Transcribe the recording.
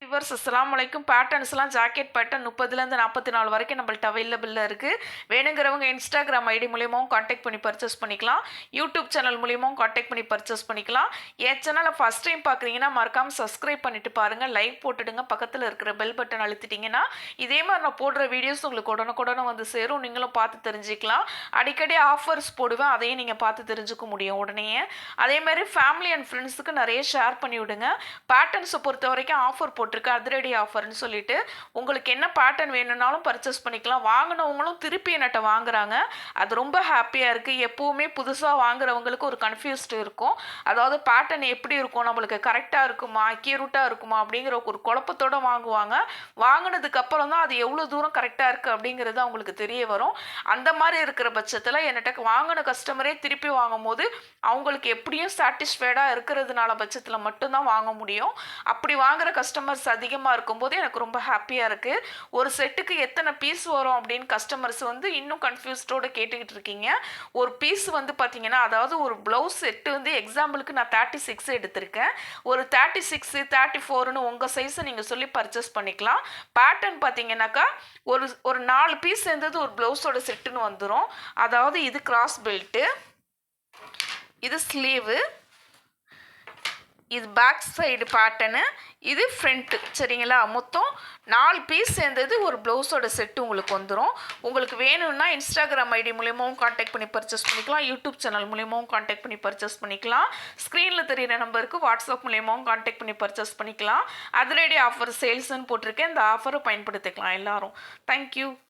Viewers அஸ்ஸலாமு அலைக்கும். பேட்டர்ன்ஸ்லாம் jacket pattern 30லேருந்து 44 வரைக்கும் நம்மள்ட்ட அவைலபிளில் இருக்குது. வேணுங்கிறவங்க இன்ஸ்டாகிராம் ஐடி மூலியமாகவும் காண்டாக்ட் பண்ணி பர்ச்சேஸ் பண்ணிக்கலாம். யூடியூப் சேனல் மூலியமாகவும் காண்டாக்ட் பண்ணி பர்ச்சேஸ் பண்ணிக்கலாம். என் சேனலை ஃபஸ்ட் டைம் பார்க்குறீங்கன்னா மறக்காமல் சப்ஸ்கிரைப் பண்ணிட்டு பாருங்கள், லைக் போட்டுடுங்க, பக்கத்தில் இருக்கிற பெல் பட்டன் அழுத்திட்டிங்கன்னா இதே மாதிரி நான் போடுற வீடியோஸ் உங்களுக்கு உடனுக்குடனே வந்து சேரும். நீங்களும் பார்த்து தெரிஞ்சுக்கலாம். அடிக்கடி ஆஃபர்ஸ் போடுவேன், அதையும் நீங்கள் பார்த்து தெரிஞ்சுக்க முடியும் உடனே. அதே மாதிரி ஃபேமிலி அண்ட் ஃப்ரெண்ட்ஸுக்கு நிறைய ஷேர் பண்ணி விடுங்க. பேட்டர்ன்ஸை பொறுத்த வரைக்கும் ஆஃபர் போட்டிருக்கு, அதிரடி ஆஃபர்னு சொல்லிட்டு உங்களுக்கு என்ன பேட்டர்ன் வேணும்னாலும் பர்ச்சேஸ் பண்ணிக்கலாம். வாங்கினவங்களும் திருப்பி என்கிட்ட வாங்குறாங்க, அது ரொம்ப ஹாப்பியாக இருக்குது. எப்போவுமே புதுசாக வாங்குறவங்களுக்கு ஒரு கன்ஃபியூஸ்டு இருக்கும், அதாவது பேட்டர்ன் எப்படி இருக்கும், நம்மளுக்கு கரெக்டாக இருக்குமா அக்யூரேட்டாக இருக்குமா அப்படிங்கிற ஒரு குழப்பத்தோடு வாங்குவாங்க. வாங்கினதுக்கப்புறம் தான் அது எவ்வளோ தூரம் கரெக்டாக இருக்குது அப்படிங்கிறது அவங்களுக்கு தெரிய வரும். அந்த மாதிரி இருக்கிற பட்சத்தில் என்கிட்ட வாங்கின கஸ்டமரே திருப்பி வாங்கும் போது அவங்களுக்கு எப்படியும் சாட்டிஸ்ஃபைடாக இருக்கிறதுனால பட்சத்தில் மட்டும்தான் வாங்க முடியும். அப்படி வாங்குகிற கஸ்டமர்ஸ் அதிகமாக இருக்கும்போது எனக்கு ரொம்ப ஹாப்பியாக இருக்குது. ஒரு செட்டுக்கு எத்தனை பீஸ் வரும் அப்படின்னு கஸ்டமர்ஸ் வந்து இன்னும் கன்ஃபியூஸ்டோடு கேட்டுக்கிட்டு இருக்கீங்க. ஒரு பீஸ் வந்து பார்த்தீங்கன்னா, அதாவது ஒரு ப்ளவுஸ் செட்டு வந்து எக்ஸாம்பிளுக்கு நான் 36 எடுத்திருக்கேன். ஒரு 36 34ன்னு உங்கள் சைஸை நீங்கள் சொல்லி பர்ச்சேஸ் பண்ணிக்கலாம். பேட்டர்ன் பார்த்தீங்கன்னாக்கா ஒரு 4 பீஸ் சேர்ந்தது ஒரு ப்ளவுஸோட செட்டுன்னு வந்துடும். அதாவது இது கிராஸ் பெல்ட்டு, இது ஸ்லீவு, இது பேக் சைடு பேட்டர்னு, இது ஃப்ரண்ட்டு, சரிங்களா? மொத்தம் 4 பீஸ் சேர்ந்தது ஒரு ப்ளவுஸோட செட்டு உங்களுக்கு வந்துடும். உங்களுக்கு வேணும்னா இன்ஸ்டாகிராம் ஐடி மூலியமாகவும் காண்டாக்ட் பண்ணி பர்ச்சேஸ் பண்ணிக்கலாம். யூடியூப் சேனல் மூலியமாகவும் காண்டாக்ட் பண்ணி பர்ச்சேஸ் பண்ணிக்கலாம். ஸ்க்ரீனில் தெரியிற நம்பருக்கு வாட்ஸ்அப் மூலியமாகவும் காண்டாக்ட் பண்ணி பர்ச்சேஸ் பண்ணிக்கலாம். அதிரடி ஆஃபர் சேல்ஸ்ன்னு போட்டிருக்கேன், இந்த ஆஃபரை பயன்படுத்திக்கலாம் எல்லாரும். தேங்க்யூ.